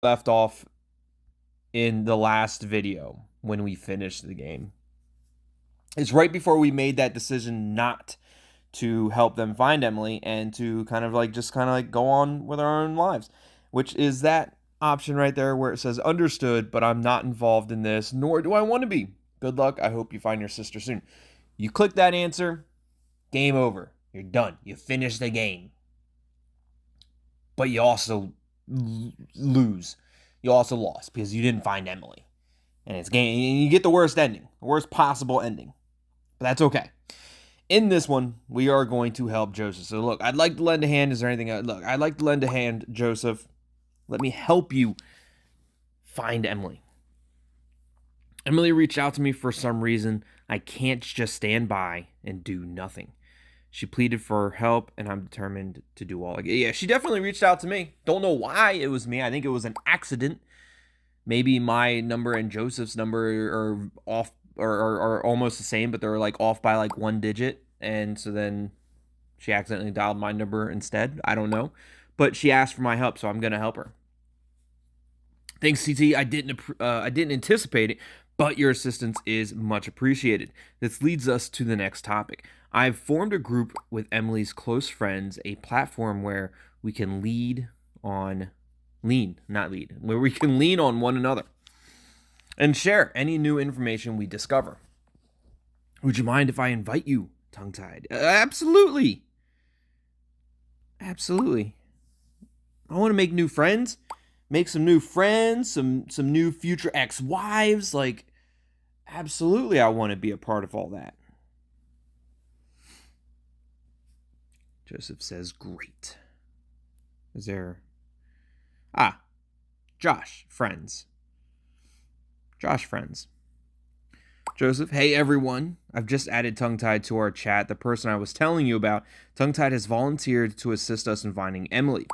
left off in the last video when we finished the game. It's right before we made that decision not to help them find Emily and to kind of like go on with our own lives, which is that option right there where it says understood, but I'm not involved in this, nor do I want to be. Good luck. I hope you find your sister soon. You click that answer, game over. You're done. You finish the game. But you also lose. You also lost because you didn't find Emily. And it's game. And you get the worst ending, the worst possible ending. But that's okay. In this one, we are going to help Joseph. So look, I'd like to lend a hand. Is there anything? Look, I'd like to lend a hand, Joseph. Let me help you find Emily. Emily reached out to me for some reason. I can't just stand by and do nothing. She pleaded for help, and I'm determined to do all. Yeah, she definitely reached out to me. Don't know why it was me. I think it was an accident. Maybe my number and Joseph's number are off or are almost the same, but they're like off by like one digit. And so then she accidentally dialed my number instead. I don't know. But she asked for my help, so I'm going to help her. Thanks, CT. I didn't anticipate it, but your assistance is much appreciated. This leads us to the next topic. I've formed a group with Emily's close friends, a platform where we can where we can lean on one another and share any new information we discover. Would you mind if I invite you, Tongue-Tied? Absolutely. Absolutely. I want to make new friends. Make some new friends, some new future ex-wives. Like, absolutely, I want to be a part of all that. Joseph says, great. Is there... Josh, friends. Joseph, hey everyone. I've just added Tongue-Tied to our chat. The person I was telling you about, Tongue-Tied has volunteered to assist us in finding Emily.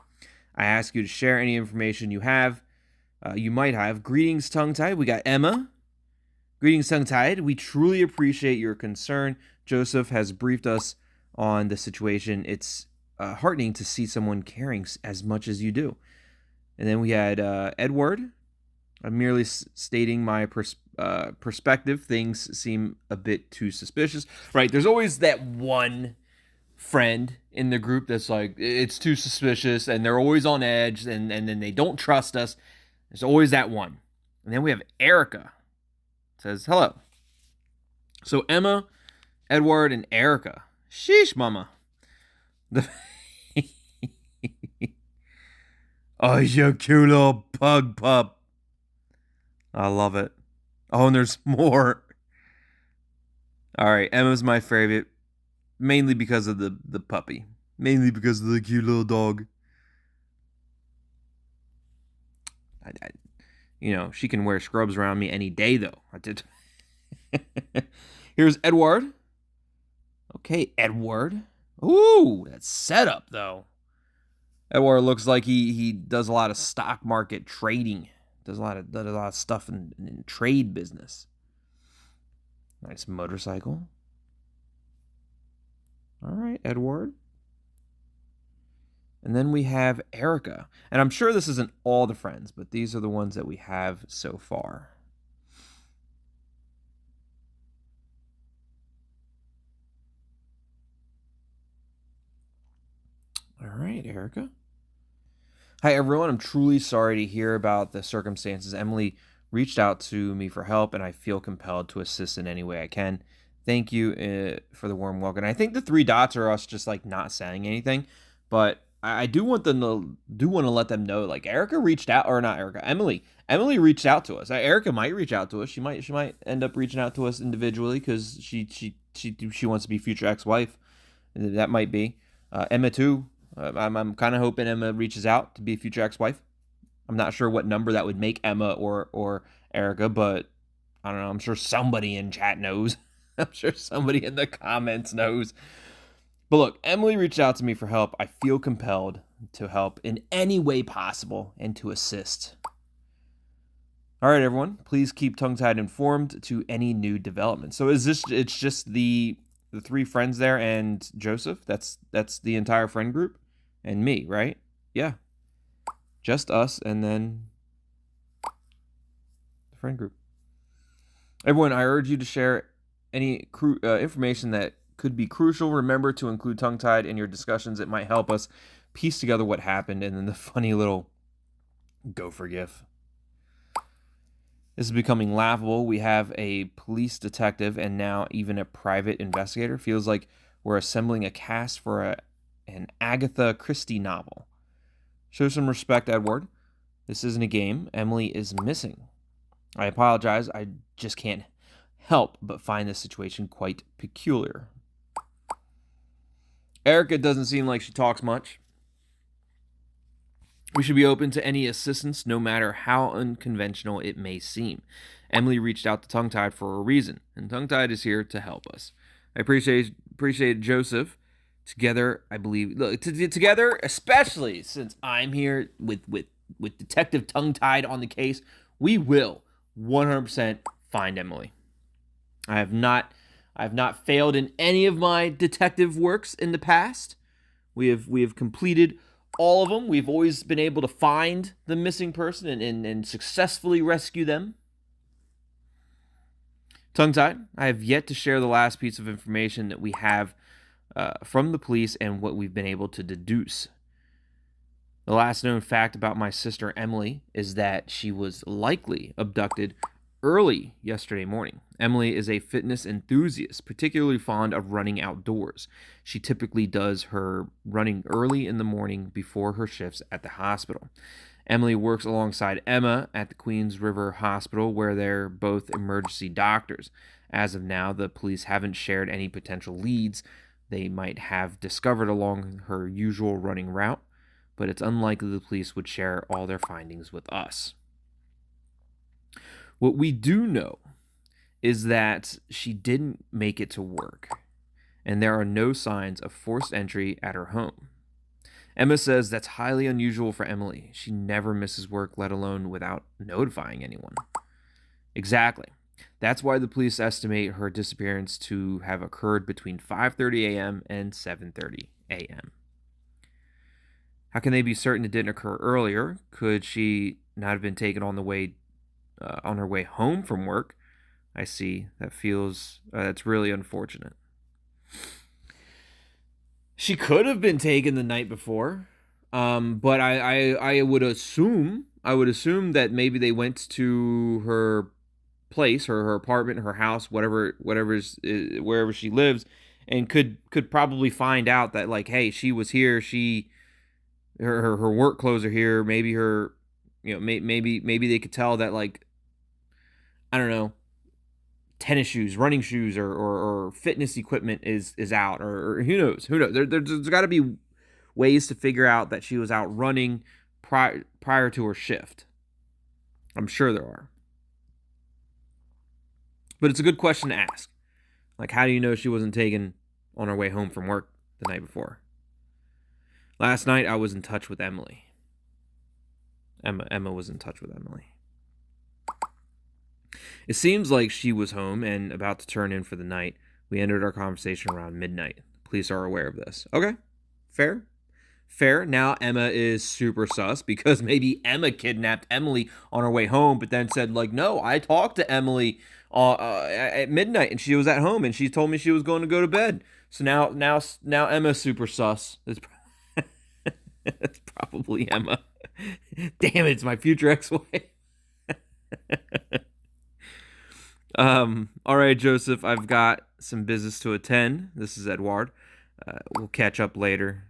I ask you to share any information you might have. Greetings, Tongue-Tied. We got Emma. Greetings, Tongue-Tied. We truly appreciate your concern. Joseph has briefed us on the situation. It's heartening to see someone caring as much as you do. And then we had Edward. I'm merely stating my perspective. Things seem a bit too suspicious. Right, there's always that one friend in the group that's like, it's too suspicious, and they're always on edge, and then they don't trust us. There's always that one. And then we have Erica. It says, hello. So Emma, Edward, and Erica. Sheesh, mama. Oh, you cute little pug pup. I love it. Oh, and there's more. All right, Emma's my favorite, mainly because of the puppy. Mainly because of the cute little dog. She can wear scrubs around me any day, though. I did. Here's Edward. Okay, Edward. Ooh, that setup, though. Edward looks like he does a lot of stock market trading. Does a lot of stuff in trade business. Nice motorcycle. All right, Edward. And then we have Erica. And I'm sure this isn't all the friends, but these are the ones that we have so far. All right, Erica. Hi, everyone. I'm truly sorry to hear about the circumstances. Emily reached out to me for help, and I feel compelled to assist in any way I can. Thank you for the warm welcome. I think the 3 dots are us just like not saying anything, but I do want to let them know, like, Erica reached out, or not Erica, Emily reached out to us. Erica might reach out to us. She might end up reaching out to us individually because she wants to be future ex-wife. That might be Emma too. I'm kind of hoping Emma reaches out to be a future ex-wife. I'm not sure what number that would make Emma or Erica, but I don't know. I'm sure somebody in chat knows. I'm sure somebody in the comments knows. But look, Emily reached out to me for help. I feel compelled to help in any way possible and to assist. All right, everyone. Please keep Tongue-Tied informed to any new developments. So it's just the 3 friends there and Joseph? That's the entire friend group? And me, right? Yeah. Just us, and then friend group. Everyone, I urge you to share any information that could be crucial. Remember to include tongue-tied in your discussions. It might help us piece together what happened, and then the funny little gopher gif. This is becoming laughable. We have a police detective and now even a private investigator. Feels like we're assembling a cast for an Agatha Christie novel. Show some respect, Edward. This isn't a game. Emily is missing. I apologize. I just can't help but find this situation quite peculiar. Erica doesn't seem like she talks much. We should be open to any assistance, no matter how unconventional it may seem. Emily reached out to Tongue-Tied for a reason, and Tongue-Tied is here to help us. I appreciate Joseph. Together, I believe, look, together, especially since I'm here with Detective Tongue-Tied on the case, we will 100% find Emily. I have not failed in any of my detective works in the past. We have completed all of them. We've always been able to find the missing person and successfully rescue them. Tongue-Tied, I have yet to share the last piece of information that we have from the police and what we've been able to deduce. The last known fact about my sister Emily is that she was likely abducted early yesterday morning. Emily is a fitness enthusiast, particularly fond of running outdoors. She typically does her running early in the morning before her shifts at the hospital. Emily works alongside Emma at the Queens River Hospital, where they're both emergency doctors. As of now, the police haven't shared any potential leads they might have discovered along her usual running route, but it's unlikely the police would share all their findings with us. What we do know is that she didn't make it to work, and there are no signs of forced entry at her home. Emma says that's highly unusual for Emily. She never misses work, let alone without notifying anyone. Exactly. That's why the police estimate her disappearance to have occurred between 5:30 a.m. and 7:30 a.m. How can they be certain it didn't occur earlier? Could she not have been taken on her way home from work? I see. That's really unfortunate. She could have been taken the night before, but I would assume that maybe they went to her place, her apartment, her house, wherever she lives, and could probably find out that, like, hey, she was here. Her work clothes are here. Maybe maybe they could tell that, like, I don't know, tennis shoes, running shoes, or fitness equipment is out, or who knows? There's got to be ways to figure out that she was out running prior to her shift. I'm sure there are. But it's a good question to ask. Like, how do you know she wasn't taken on her way home from work the night before? Last night, I was in touch with Emily. Emma was in touch with Emily. It seems like she was home and about to turn in for the night. We ended our conversation around midnight. Police are aware of this. Okay, fair. Now Emma is super sus because maybe Emma kidnapped Emily on her way home, but then said, like, no, I talked to Emily at midnight and she was at home and she told me she was going to go to bed. So now Emma's super sus. It's probably Emma. Damn it, it's my future ex-wife. All right, Joseph, I've got some business to attend. This is Edward. We'll catch up later.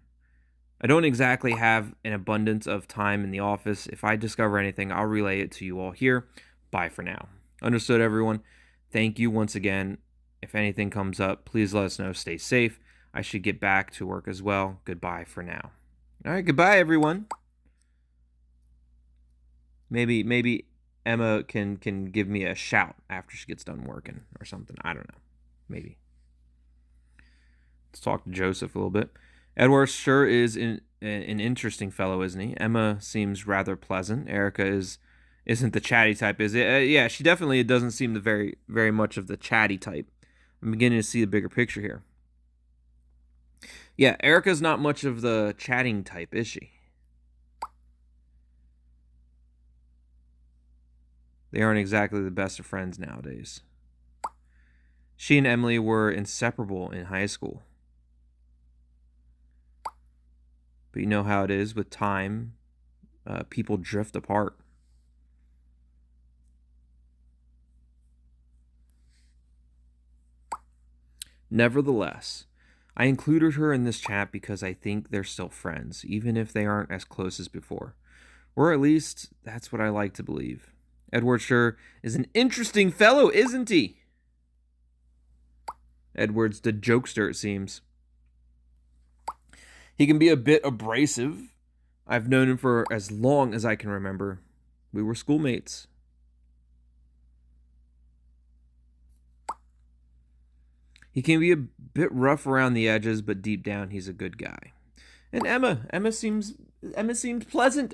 I don't exactly have an abundance of time in the office. If I discover anything, I'll relay it to you all here. Bye for now. Understood, everyone. Thank you once again. If anything comes up, please let us know. Stay safe. I should get back to work as well. Goodbye for now. All right, goodbye, everyone. Maybe Emma can give me a shout after she gets done working or something. I don't know. Maybe. Let's talk to Joseph a little bit. Edward sure is an interesting fellow, isn't he? Emma seems rather pleasant. Erica isn't the chatty type, is it? Yeah, she definitely doesn't seem the very much of the chatty type. I'm beginning to see the bigger picture here. Yeah, Erica's not much of the chatting type, is she? They aren't exactly the best of friends nowadays. She and Emily were inseparable in high school. But you know how it is with time, people drift apart. Nevertheless, I included her in this chat because I think they're still friends, even if they aren't as close as before. Or at least, that's what I like to believe. Edward sure is an interesting fellow, isn't he? Edward's the jokester, it seems. He can be a bit abrasive. I've known him for as long as I can remember. We were schoolmates. He can be a bit rough around the edges, but deep down he's a good guy. And Emma seems pleasant.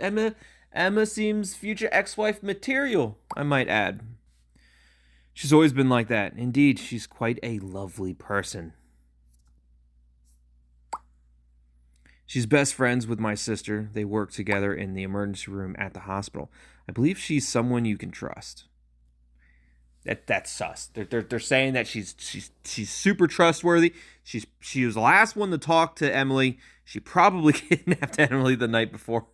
Emma seems future ex-wife material, I might add. She's always been like that. Indeed, she's quite a lovely person. She's best friends with my sister. They work together in the emergency room at the hospital. I believe she's someone you can trust. That's sus. They're saying that she's super trustworthy. She was the last one to talk to Emily. She probably kidnapped Emily the night before.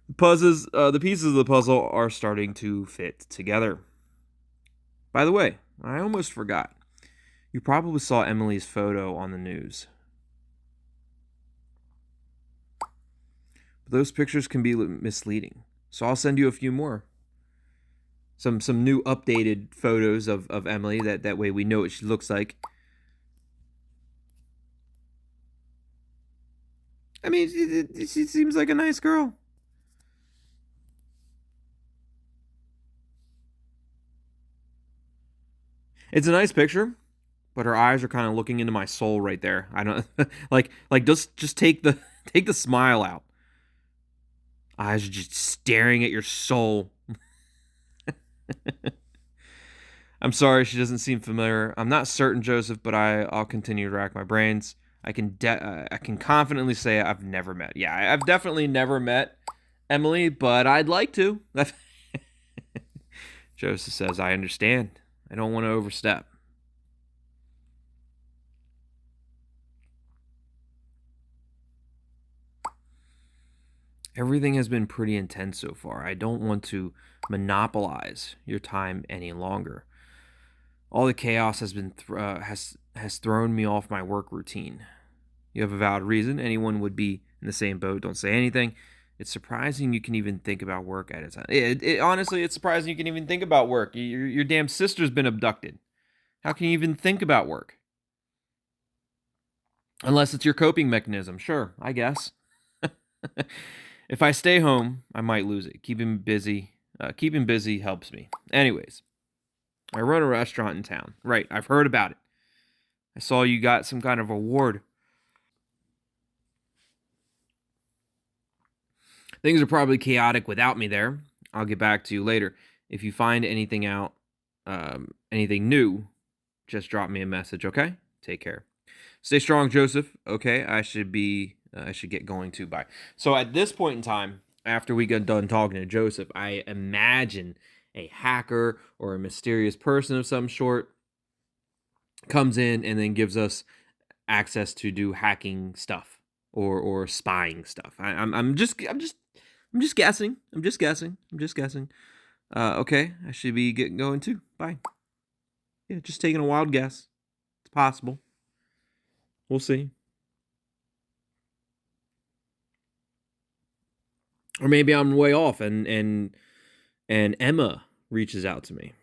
The pieces of the puzzle are starting to fit together. By the way, I almost forgot. You probably saw Emily's photo on the news. But those pictures can be misleading, so I'll send you a few more. Some new updated photos of Emily. That way we know what she looks like. I mean, she seems like a nice girl. It's a nice picture, but her eyes are kind of looking into my soul right there. I don't like just take the smile out. Eyes are just staring at your soul. I'm sorry, she doesn't seem familiar. I'm not certain, Joseph, but I'll continue to rack my brains. I can confidently say I've never met. Yeah, I've definitely never met Emily, but I'd like to. Joseph says, I understand. I don't want to overstep. Everything has been pretty intense so far. I don't want to monopolize your time any longer. All the chaos has been has thrown me off my work routine. You have a valid reason. Anyone would be in the same boat. Don't say anything. It's surprising you can even think about work at a time. Honestly, it's surprising you can even think about work. Your damn sister's been abducted. How can you even think about work? Unless it's your coping mechanism. Sure, I guess. If I stay home, I might lose it. Keeping busy helps me. Anyways, I run a restaurant in town. Right, I've heard about it. I saw you got some kind of award. Things are probably chaotic without me there. I'll get back to you later. If you find anything out, anything new, just drop me a message, okay? Take care. Stay strong, Joseph. Okay, I should get going too. Bye. So at this point in time, after we get done talking to Joseph, I imagine a hacker or a mysterious person of some sort comes in and then gives us access to do hacking stuff or spying stuff. I'm just guessing. Okay, I should be getting going too. Bye. Yeah, just taking a wild guess. It's possible. We'll see. Or maybe I'm way off and Emma reaches out to me.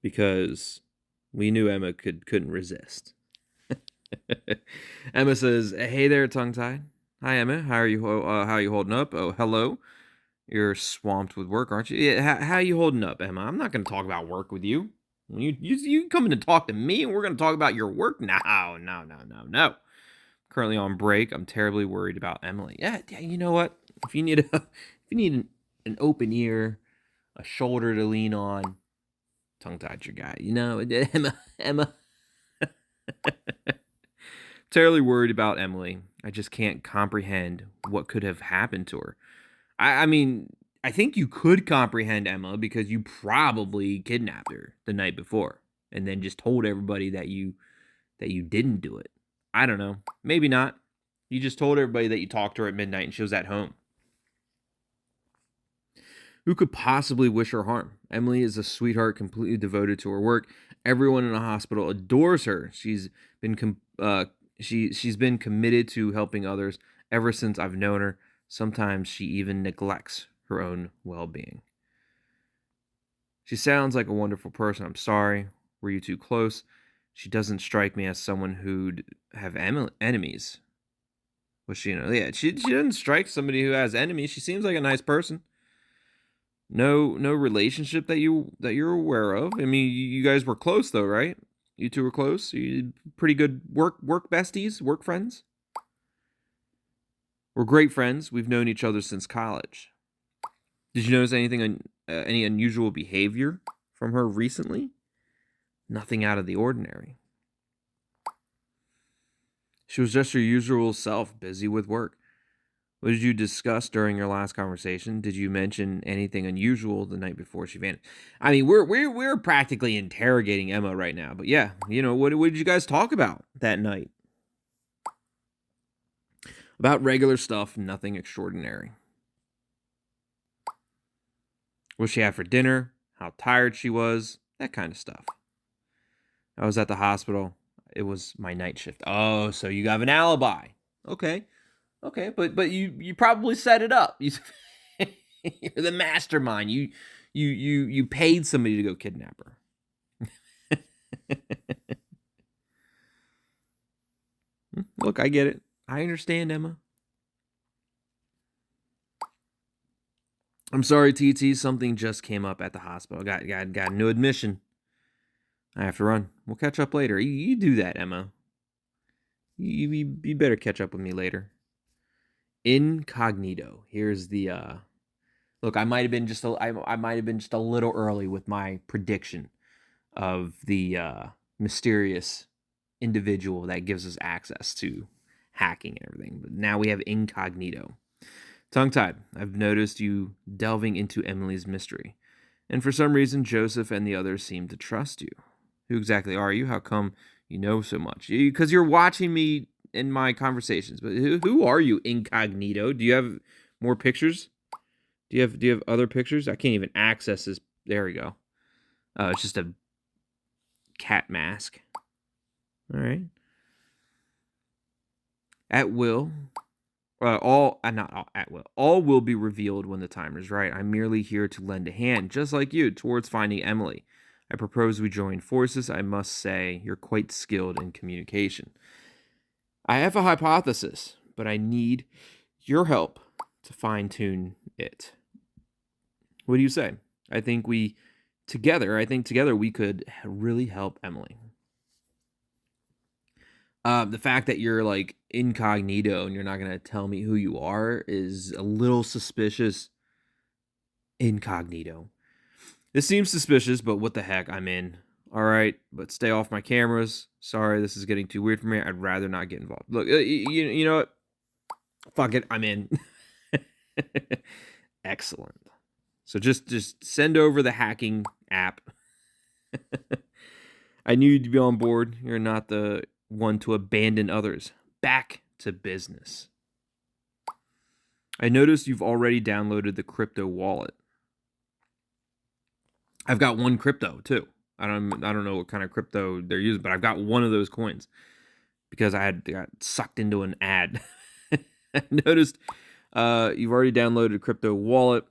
Because we knew Emma couldn't resist. Emma says, "Hey there, tongue tied. Hi, Emma. How are you holding up? Oh, hello. You're swamped with work, aren't you? Yeah. How are you holding up, Emma? I'm not going to talk about work with you. You coming to talk to me, and we're going to talk about your work? No. Currently on break. I'm terribly worried about Emily. Yeah. You know what? If you need an open ear, a shoulder to lean on, tongue tied your guy. You know, Emma." Terribly worried about Emily. I just can't comprehend what could have happened to her. I mean, I think you could comprehend Emma because you probably kidnapped her the night before and then just told everybody that you didn't do it. I don't know. Maybe not. You just told everybody that you talked to her at midnight and she was at home. Who could possibly wish her harm? Emily is a sweetheart, completely devoted to her work. Everyone in the hospital adores her. She's been committed to helping others ever since I've known her. Sometimes she even neglects her own well-being. She sounds like a wonderful person. I'm sorry. Were you too close? She doesn't strike me as someone who'd have enemies. Was she? Yeah, she doesn't strike somebody who has enemies. She seems like a nice person. No relationship that you're aware of. I mean, you guys were close though, right? You two were close. You pretty good work besties, work friends. We're great friends. We've known each other since college. Did you notice any unusual behavior from her recently? Nothing out of the ordinary. She was just her usual self, busy with work. What did you discuss during your last conversation? Did you mention anything unusual the night before she vanished? I mean, we're practically interrogating Emma right now, but yeah, what did you guys talk about that night? About regular stuff, nothing extraordinary. What she had for dinner, how tired she was, that kind of stuff. I was at the hospital. It was my night shift. Oh, so you have an alibi. Okay, but you probably set it up. You're the mastermind. You paid somebody to go kidnap her. Look, I get it. I understand, Emma. I'm sorry, TT. Something just came up at the hospital. Got a new admission. I have to run. We'll catch up later. You do that, Emma. You better catch up with me later. Incognito. Here's the look. I might have been just a little early with my prediction of the mysterious individual that gives us access to hacking and everything. But now we have incognito. Tongue-tied. I've noticed you delving into Emily's mystery, and for some reason, Joseph and the others seem to trust you. Who exactly are you? How come you know so much? Because you're watching me in my conversations. But who are you, incognito? Do you have more pictures? Do you have other pictures? I can't even access this. There we go. It's just a cat mask. All right. At will. Not at will. All will be revealed when the time is right. I'm merely here to lend a hand, just like you, towards finding Emily. I propose we join forces. I must say, you're quite skilled in communication. I have a hypothesis, but I need your help to fine-tune it. What do you say? I think together we could really help Emily. The fact that you're like incognito and you're not going to tell me who you are is a little suspicious. Incognito. This seems suspicious, but what the heck, I'm in. All right, but stay off my cameras. Sorry, this is getting too weird for me. I'd rather not get involved. Look, you know what? Fuck it, I'm in. Excellent. So just send over the hacking app. I knew you'd be on board. You're not the one to abandon others. Back to business. I noticed you've already downloaded the crypto wallet. I've got one crypto too. I don't know what kind of crypto they're using, but I've got one of those coins because I got sucked into an ad. I noticed you've already downloaded crypto wallet.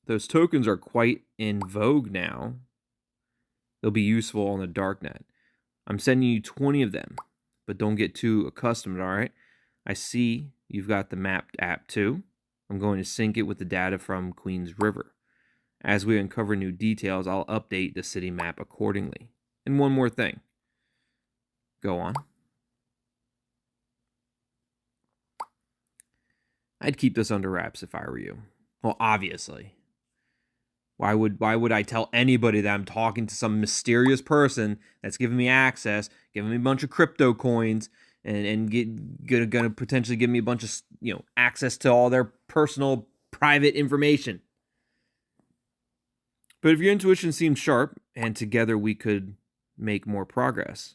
Those tokens are quite in vogue now. They'll be useful on the darknet. I'm sending you 20 of them, but don't get too accustomed, all right? I see you've got the mapped app too. I'm going to sync it with the data from Queens River. As we uncover new details, I'll update the city map accordingly. And one more thing. Go on. I'd keep this under wraps if I were you. Well, obviously. Why would I tell anybody that I'm talking to some mysterious person that's giving me access, giving me a bunch of crypto coins, and gonna potentially give me a bunch of, you know, access to all their personal private information. But if your intuition seems sharp, and together we could make more progress.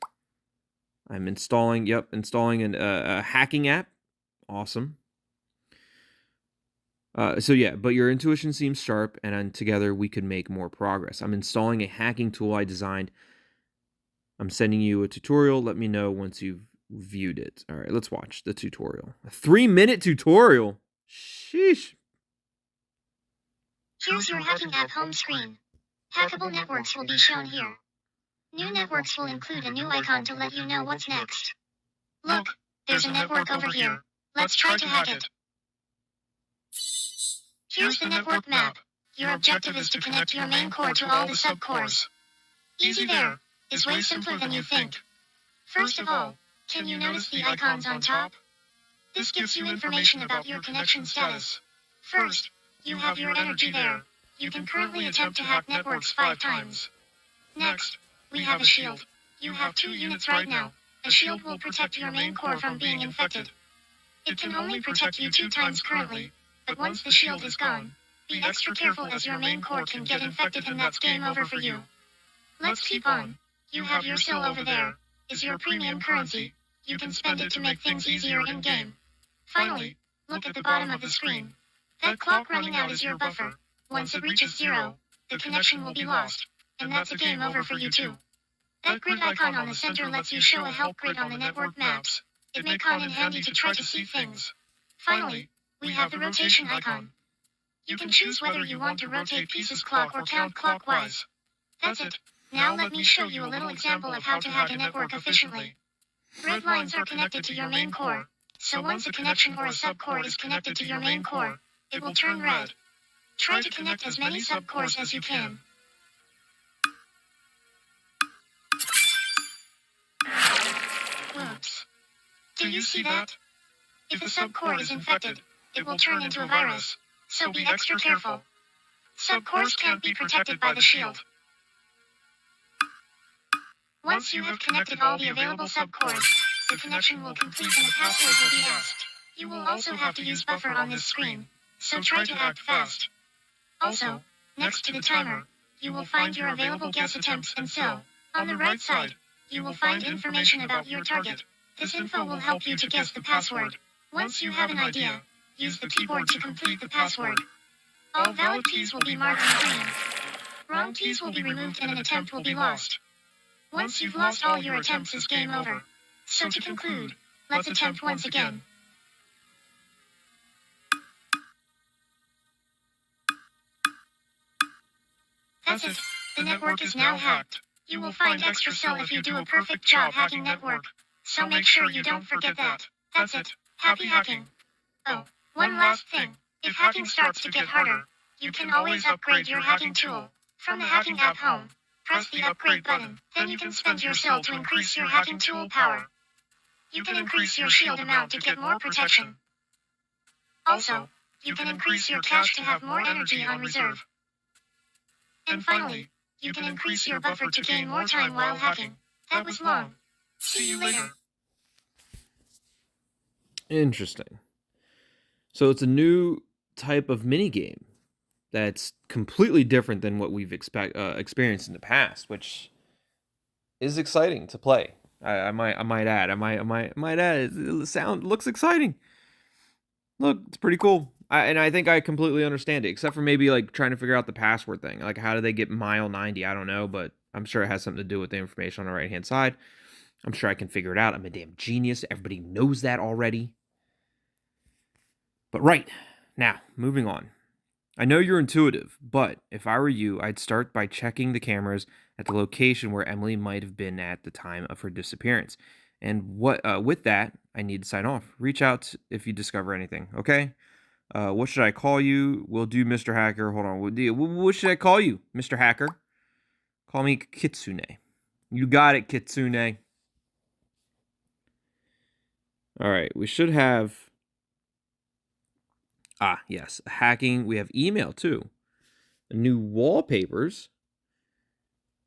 I'm installing a hacking app. Awesome. So yeah, but your intuition seems sharp, and together we could make more progress. I'm installing a hacking tool I designed. I'm sending you a tutorial. Let me know once you've viewed it. All right, let's watch the tutorial. A 3-minute tutorial. Sheesh. Here's your hacking app home screen. Hackable networks will be shown here. New networks will include a new icon to let you know what's next. Look, there's a network over here. Let's try to hack it. Here's the network map. Your objective is to connect your main core to all the subcores. Easy there, is way simpler than you think. First of all, can you notice the icons on top? This gives you information about your connection status. First, you have your energy there. You can currently attempt to hack networks 5 times. Next, we have a shield. You have 2 units right now. A shield will protect your main core from being infected. It can only protect you 2 times currently, but once the shield is gone, be extra careful as your main core can get infected and that's game over for you. Let's keep on. You have your SIL over there. Is your premium currency. You can spend it to make things easier in-game. Finally, look at the bottom of the screen. That clock running out is your buffer. Once it reaches 0, the connection will be lost, and that's a game over for you too. That grid icon on the center lets you show a help grid on the network maps. It may come in handy to try to see things. Finally, we have the rotation icon. You can choose whether you want to rotate pieces clock or count clockwise. That's it. Now let me show you a little example of how to hack a network efficiently. Red lines are connected to your main core, so once a connection or a subcore is connected to your main core, it will turn red. Try to connect as many subcores as you can. Whoops. Do you see that? If a subcore is infected, it will turn into a virus, so be extra careful. Subcores can't be protected by the shield. Once you have connected all the available subcores, the connection will complete and a password will be asked. You will also have to use buffer on this screen, so try to act fast. Also, next to the timer, you will find your available guess attempts and SIL. On the right side, you will find information about your target. This info will help you to guess the password. Once you have an idea, use the keyboard to complete the password. All valid keys will be marked in green. Wrong keys will be removed and an attempt will be lost. Once you've lost all your attempts is game over. So to conclude, let's attempt once again. That's it. The network is now hacked. You will find extra SIL if you do a perfect job hacking network. So make sure you don't forget that. That's it. Happy hacking. Oh, one last thing. If hacking starts to get harder, you can always upgrade your hacking tool. From the hacking app home, press the upgrade button. Then you can spend your SIL to increase your hacking tool power. You can increase your shield amount to get more protection. Also, you can increase your cash to have more energy on reserve. And finally, you can increase your buffer to gain more time while hacking. That was long. See you later. Interesting. So it's a new type of minigame that's completely different than what we've experienced in the past, which is exciting to play. I might add. It looks exciting. Look, it's pretty cool. I think I completely understand it, except for maybe like trying to figure out the password thing. Like, how do they get mile 90? I don't know, but I'm sure it has something to do with the information on the right-hand side. I'm sure I can figure it out. I'm a damn genius. Everybody knows that already. But right, now, moving on. I know you're intuitive, but if I were you, I'd start by checking the cameras at the location where Emily might have been at the time of her disappearance. And with that, I need to sign off. Reach out if you discover anything, okay? What should I call you? We'll do Mr. Hacker. Hold on. What should I call you, Mr. Hacker? Call me Kitsune. You got it, Kitsune. All right, we should have... yes, hacking. We have email, too. New wallpapers.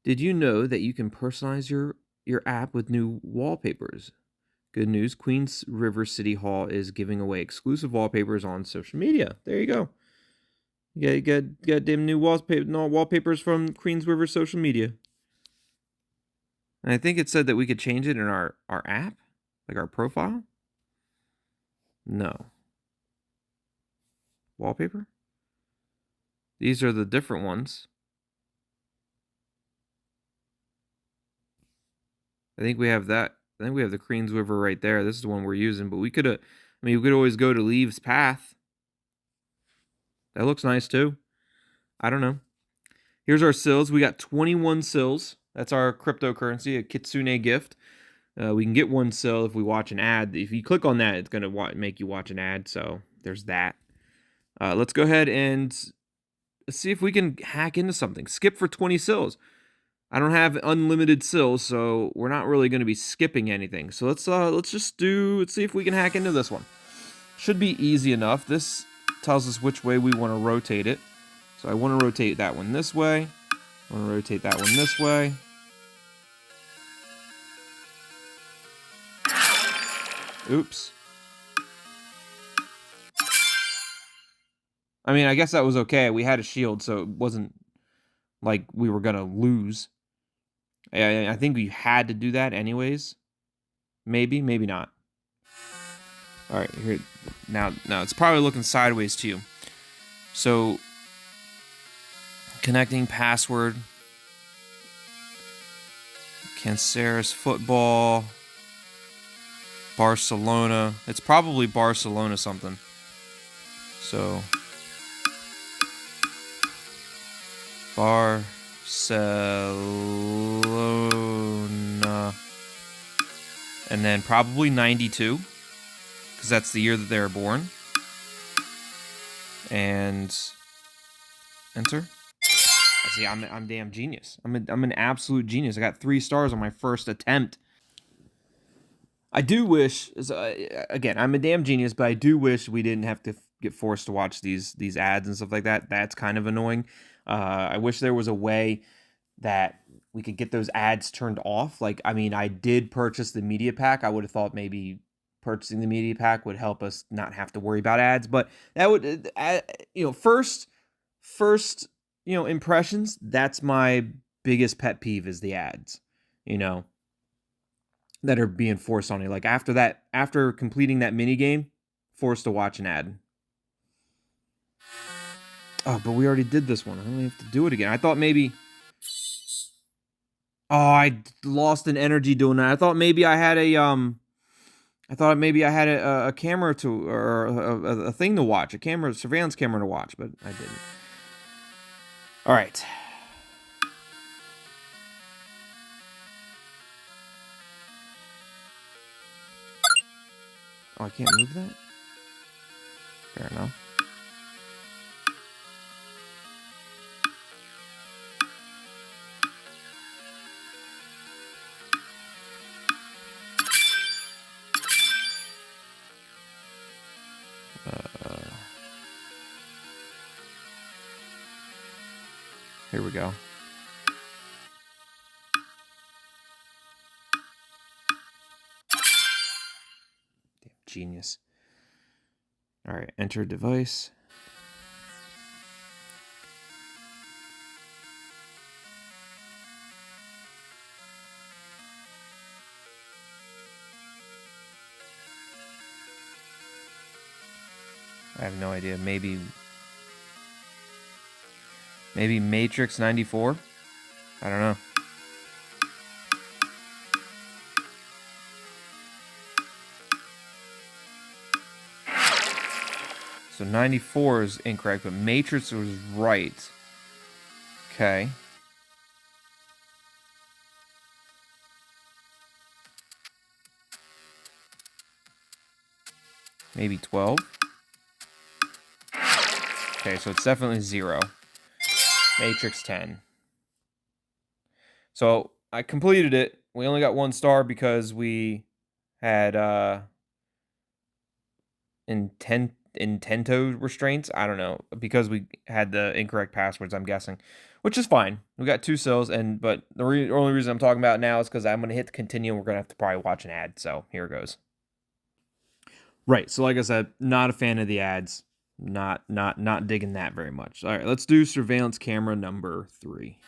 Did you know that you can personalize your app with new wallpapers? Good news. Queens River City Hall is giving away exclusive wallpapers on social media. There you go. You got damn new wallpapers from Queens River social media. And I think it said that we could change it in our app, like our profile. No. Wallpaper? These are the different ones. I think we have that. I think we have the Queens River right there. This is the one we're using, but we could have, we could always go to Leaves Path. That looks nice too. I don't know. Here's our sills. We got 21 sills. That's our cryptocurrency, a Kitsune gift. We can get one sill if we watch an ad. If you click on that, it's going to make you watch an ad. So there's that. Let's go ahead and see if we can hack into something. Skip for 20 sills. I don't have unlimited sills, so we're not really going to be skipping anything. So let's see if we can hack into this one. Should be easy enough. This tells us which way we want to rotate it. So I want to rotate that one this way. I want to rotate that one this way. Oops. I mean, I guess that was okay. We had a shield, so it wasn't like we were going to lose. I think we had to do that anyways. Maybe, maybe not. All right, here. Now it's probably looking sideways to you. So, connecting password. Canceres football. Barcelona. It's probably Barcelona something. So, Barcelona. And then probably 92. Because that's the year that they were born. And enter. See, I'm damn genius. I'm an absolute genius. I got 3 stars on my first attempt. I do wish, again, I'm a damn genius, but I do wish we didn't have to get forced to watch these ads and stuff like that. That's kind of annoying. I wish there was a way that we could get those ads turned off. Like, I mean, I did purchase the media pack. I would have thought maybe purchasing the media pack would help us not have to worry about ads. But that would, first, impressions. That's my biggest pet peeve is the ads. That are being forced on you. Like after completing that mini game, forced to watch an ad. Oh, but we already did this one. I don't have to do it again. I thought maybe. Oh, I lost an energy doing that. I thought maybe I had a a camera to or a thing to watch, a surveillance camera to watch, but I didn't. All right. Oh, I can't move that? Fair enough. Here we go. Damn genius. All right, enter device. I have no idea. Maybe Matrix 94? I don't know. So 94 is incorrect, but Matrix was right. Okay. Maybe 12? Okay, so it's definitely 0. Matrix 10. So I completed it. We only got 1 star because we had intento restraints. I don't know, because we had the incorrect passwords, I'm guessing. which is fine. We got 2 sills, but the only reason I'm talking about it now is because I'm going to hit continue, and we're going to have to probably watch an ad. So here it goes. Right. So like I said, not a fan of the ads. Not digging that very much. All right, let's do surveillance camera number 3.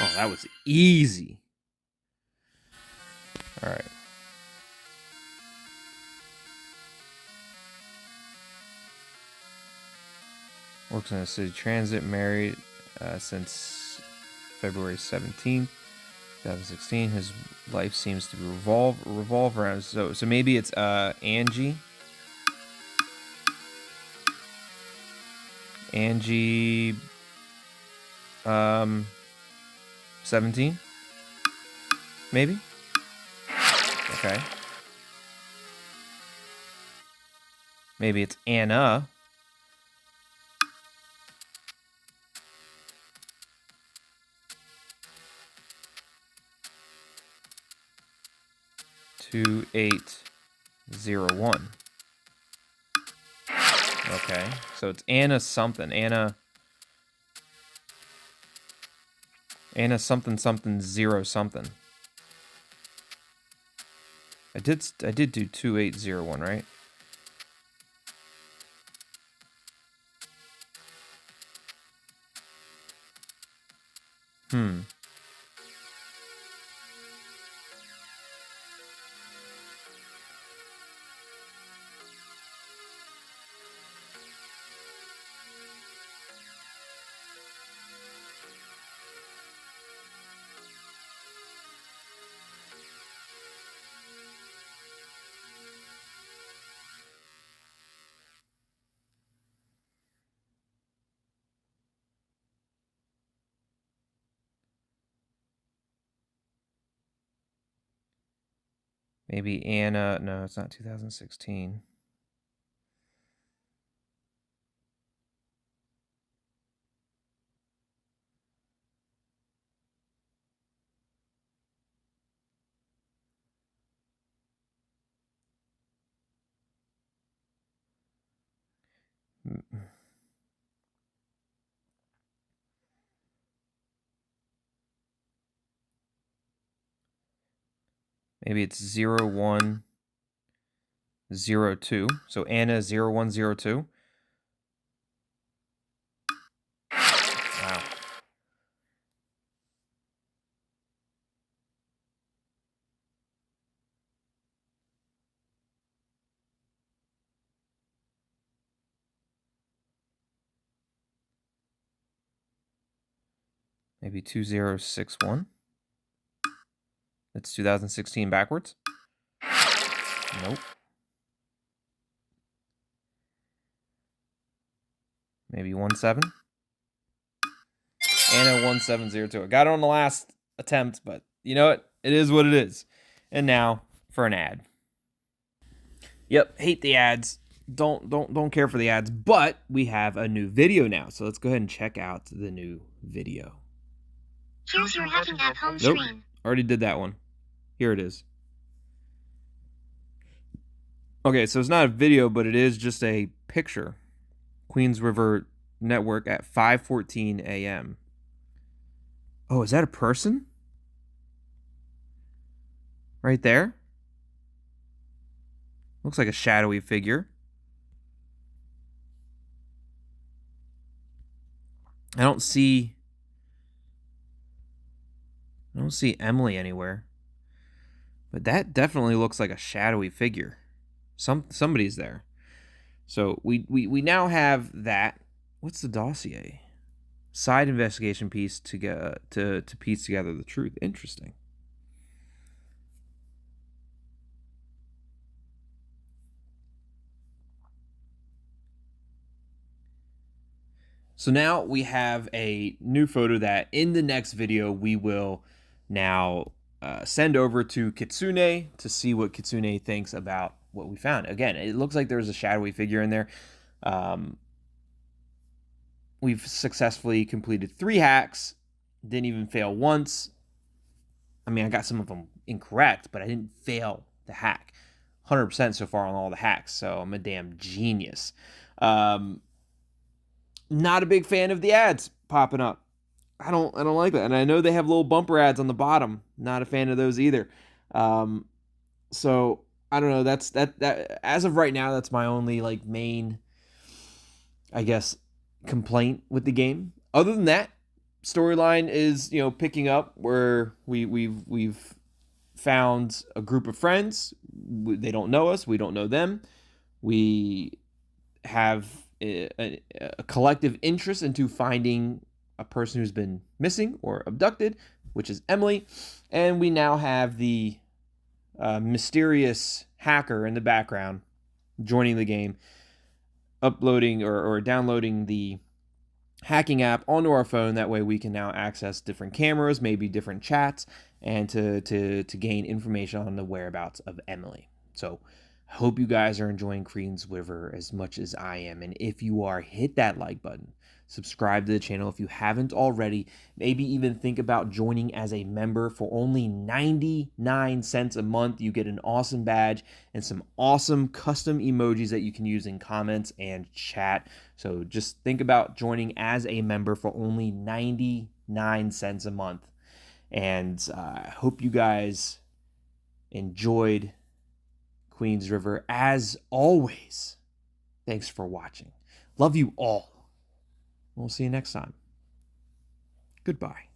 Oh, that was easy. All right. Works in a city transit, married since February 17th, 2016. His life seems to revolve around. So maybe it's Angie. Angie 17? Maybe? Okay. Maybe it's Anna. Two 801. Okay, so it's Anna something. Anna something 0 something. I did do 2801, right? Maybe Anna. No, it's not 2016. Maybe it's 0102. So Anna 0102. Wow. Maybe 2061. It's 2016 backwards. Nope. Maybe 17. Anna 1702. I got it on the last attempt, but you know what? It is what it is. And now for an ad. Yep, hate the ads. Don't care for the ads, but we have a new video now. So let's go ahead and check out the new video. Here's your hacking app home Nope. screen. Already did that one. Here it is. Okay, so it's not a video, but it is just a picture. Queens River Network at 5:14 a.m. Oh, is that a person? Right there? Looks like a shadowy figure. I don't see Emily anywhere. But that definitely looks like a shadowy figure. Somebody's there. So we now have that. What's the dossier? Side investigation piece to piece together the truth. Interesting. So now we have a new photo that in the next video we will now send over to Kitsune to see what Kitsune thinks about what we found. Again, it looks like there's a shadowy figure in there. We've successfully completed 3 hacks Didn't even fail once. I mean, I got some of them incorrect, but I didn't fail the hack. 100% so far on all the hacks, so I'm a damn genius. Not a big fan of the ads popping up. I don't like that, and I know they have little bumper ads on the bottom. Not a fan of those either. Um, so I don't know. That as of right now, that's my only like main, I guess, complaint with the game. Other than that, storyline is picking up where we've found a group of friends. They don't know us. We don't know them. We have a collective interest into finding a person who's been missing or abducted, which is Emily. And we now have the mysterious hacker in the background joining the game, uploading or downloading the hacking app onto our phone. That way we can now access different cameras, maybe different chats, and to gain information on the whereabouts of Emily. So I hope you guys are enjoying Queen's River as much as I am. And if you are, hit that like button. Subscribe to the channel if you haven't already. Maybe even think about joining as a member for only 99 cents a month. You get an awesome badge and some awesome custom emojis that you can use in comments and chat. So just think about joining as a member for only 99 cents a month. And I hope you guys enjoyed Queen's River. As always, thanks for watching. Love you all. We'll see you next time. Goodbye.